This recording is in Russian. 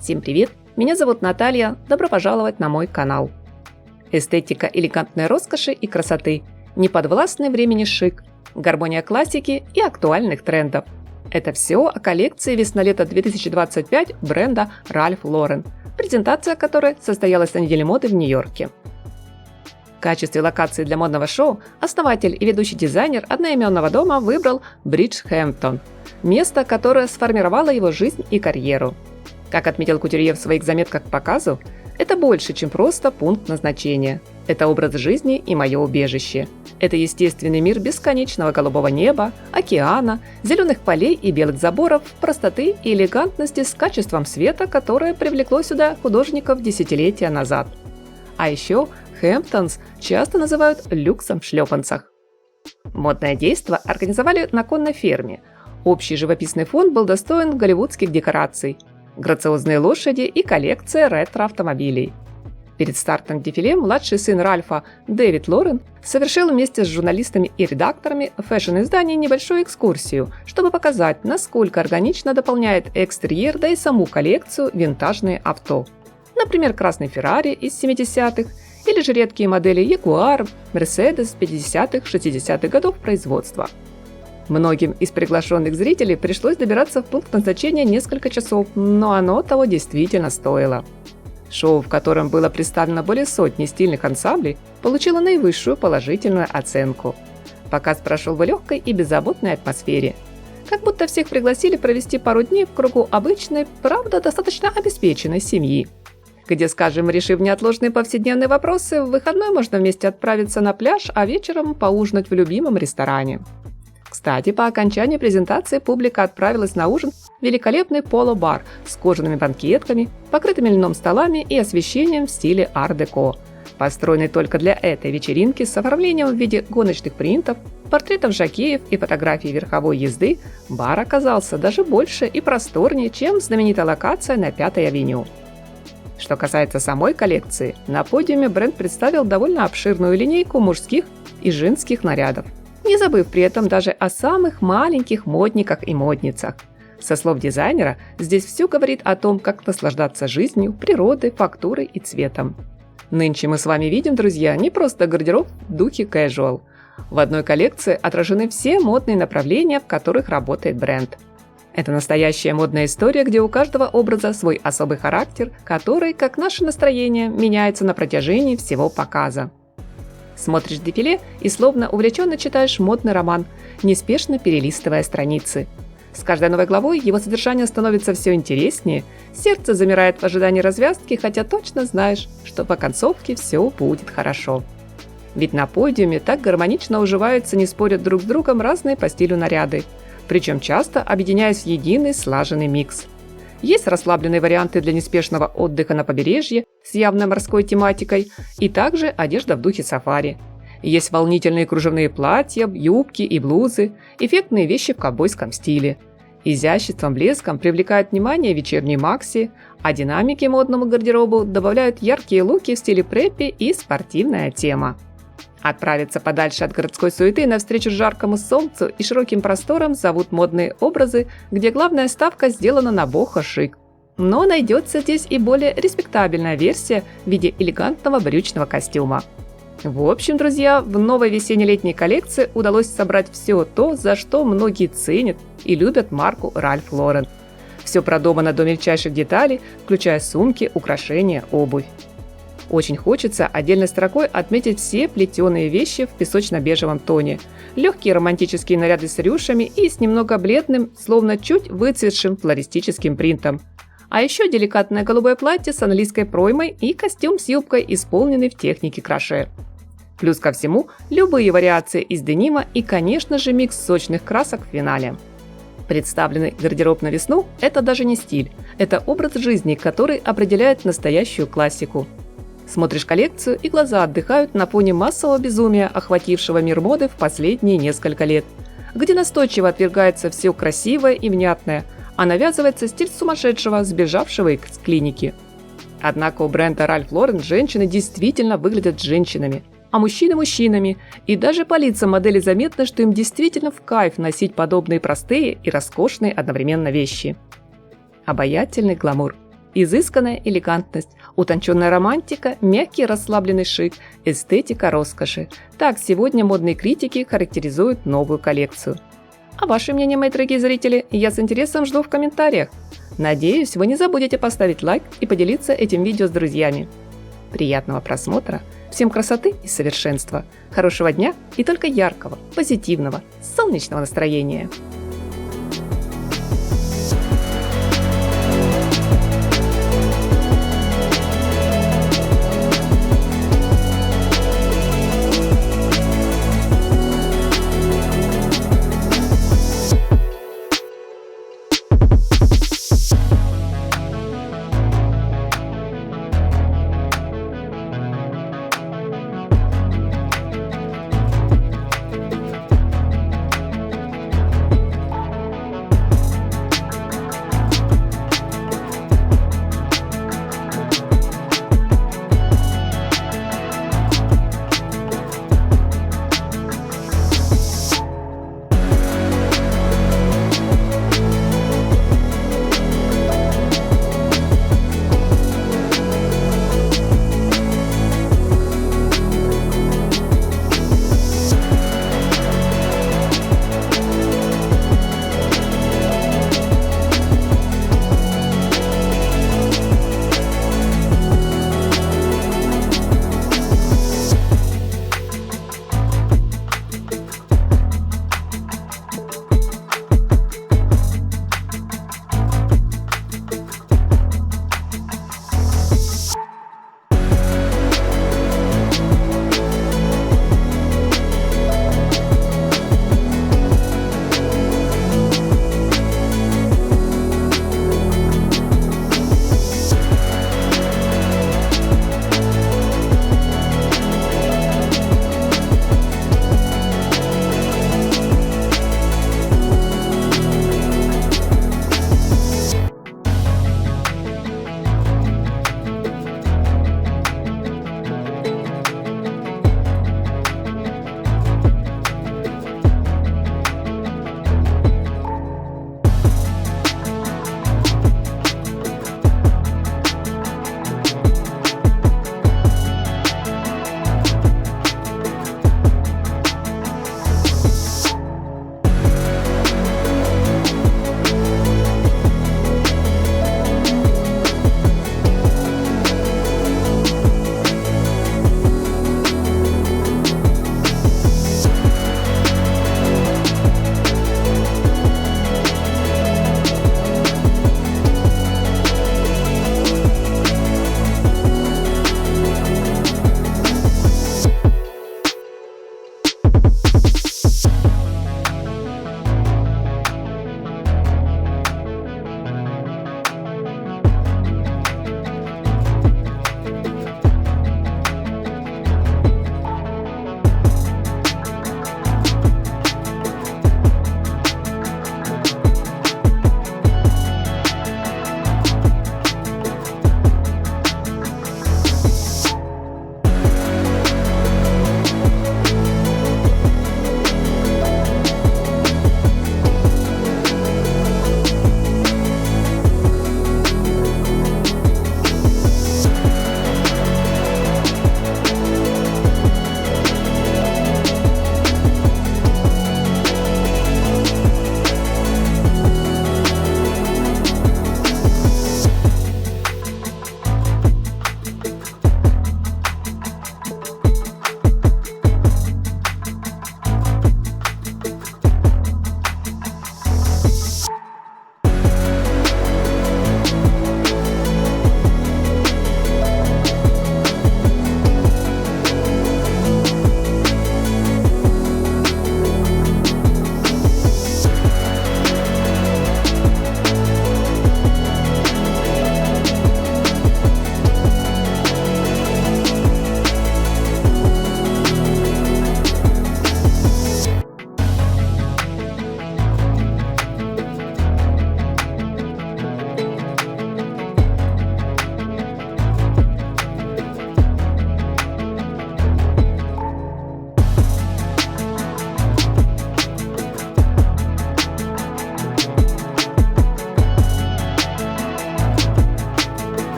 Всем привет! Меня зовут Наталья, добро пожаловать на мой канал. Эстетика элегантной роскоши и красоты, неподвластный времени шик, гармония классики и актуальных трендов. Это все о коллекции весна-лето 2025 бренда Ralph Lauren, презентация которой состоялась на неделе моды в Нью-Йорке. В качестве локации для модного шоу основатель и ведущий дизайнер одноименного дома выбрал Бриджхэмптон, место, которое сформировало его жизнь и карьеру. Как отметил кутюрье в своих заметках к показу, это больше, чем просто пункт назначения. Это образ жизни и мое убежище. Это естественный мир бесконечного голубого неба, океана, зеленых полей и белых заборов, простоты и элегантности с качеством света, которое привлекло сюда художников десятилетия назад. А еще Хэмптонс часто называют люксом в шлепанцах. Модное действо организовали на конной ферме. Общий живописный фон был достоин голливудских декораций. Грациозные лошади и коллекция ретро-автомобилей. Перед стартом дефиле младший сын Ральфа Дэвид Лорен совершил вместе с журналистами и редакторами фэшн-издания небольшую экскурсию, чтобы показать, насколько органично дополняет экстерьер, да и саму коллекцию винтажные авто. Например, красный Феррари из 70-х или же редкие модели Jaguar, Mercedes 50-60-х годов производства. Многим из приглашенных зрителей пришлось добираться в пункт назначения несколько часов, но оно того действительно стоило. Шоу, в котором было представлено более сотни стильных ансамблей, получило наивысшую положительную оценку. Показ прошел в легкой и беззаботной атмосфере. Как будто всех пригласили провести пару дней в кругу обычной, правда, достаточно обеспеченной семьи, где, скажем, решив неотложные повседневные вопросы, в выходной можно вместе отправиться на пляж, а вечером поужинать в любимом ресторане. Кстати, по окончании презентации публика отправилась на ужин в великолепный поло-бар с кожаными банкетками, покрытыми льном столами и освещением в стиле ар-деко. Построенный только для этой вечеринки с оформлением в виде гоночных принтов, портретов жокеев и фотографий верховой езды, бар оказался даже больше и просторнее, чем знаменитая локация на 5-й авеню. Что касается самой коллекции, на подиуме бренд представил довольно обширную линейку мужских и женских нарядов, не забыв при этом даже о самых маленьких модниках и модницах. Со слов дизайнера, здесь все говорит о том, как наслаждаться жизнью, природой, фактурой и цветом. Нынче мы с вами видим, друзья, не просто гардероб в духе casual. В одной коллекции отражены все модные направления, в которых работает бренд. Это настоящая модная история, где у каждого образа свой особый характер, который, как наше настроение, меняется на протяжении всего показа. Смотришь дефиле и словно увлеченно читаешь модный роман, неспешно перелистывая страницы. С каждой новой главой его содержание становится все интереснее, сердце замирает в ожидании развязки, хотя точно знаешь, что по концовке все будет хорошо. Ведь на подиуме так гармонично уживаются, не спорят друг с другом разные по стилю наряды, причем часто объединяясь в единый слаженный микс. Есть расслабленные варианты для неспешного отдыха на побережье с явной морской тематикой и также одежда в духе сафари. Есть волнительные кружевные платья, юбки и блузы, эффектные вещи в ковбойском стиле. Изяществом, блеском привлекает внимание вечерние макси, а динамики модному гардеробу добавляют яркие луки в стиле преппи и спортивная тема. Отправиться подальше от городской суеты навстречу жаркому солнцу и широким просторам зовут модные образы, где главная ставка сделана на бохо-шик. Но найдется здесь и более респектабельная версия в виде элегантного брючного костюма. В общем, друзья, в новой весенне-летней коллекции удалось собрать все то, за что многие ценят и любят марку Ralph Lauren. Все продумано до мельчайших деталей, включая сумки, украшения, обувь. Очень хочется отдельной строкой отметить все плетеные вещи в песочно-бежевом тоне, легкие романтические наряды с рюшами и с немного бледным, словно чуть выцветшим флористическим принтом. А еще деликатное голубое платье с английской проймой и костюм с юбкой, исполненный в технике кроше. Плюс ко всему, любые вариации из денима и, конечно же, микс сочных красок в финале. Представленный гардероб на весну – это даже не стиль, это образ жизни, который определяет настоящую классику. Смотришь коллекцию, и глаза отдыхают на фоне массового безумия, охватившего мир моды в последние несколько лет, где настойчиво отвергается все красивое и внятное, а навязывается стиль сумасшедшего, сбежавшего из клиники. Однако у бренда Ralph Lauren женщины действительно выглядят женщинами, а мужчины – мужчинами, и даже по лицам модели заметно, что им действительно в кайф носить подобные простые и роскошные одновременно вещи. Обаятельный гламур. Изысканная элегантность, утонченная романтика, мягкий расслабленный шик, эстетика роскоши. Так сегодня модные критики характеризуют новую коллекцию. А ваше мнение, мои дорогие зрители, я с интересом жду в комментариях. Надеюсь, вы не забудете поставить лайк и поделиться этим видео с друзьями. Приятного просмотра, всем красоты и совершенства, хорошего дня и только яркого, позитивного, солнечного настроения!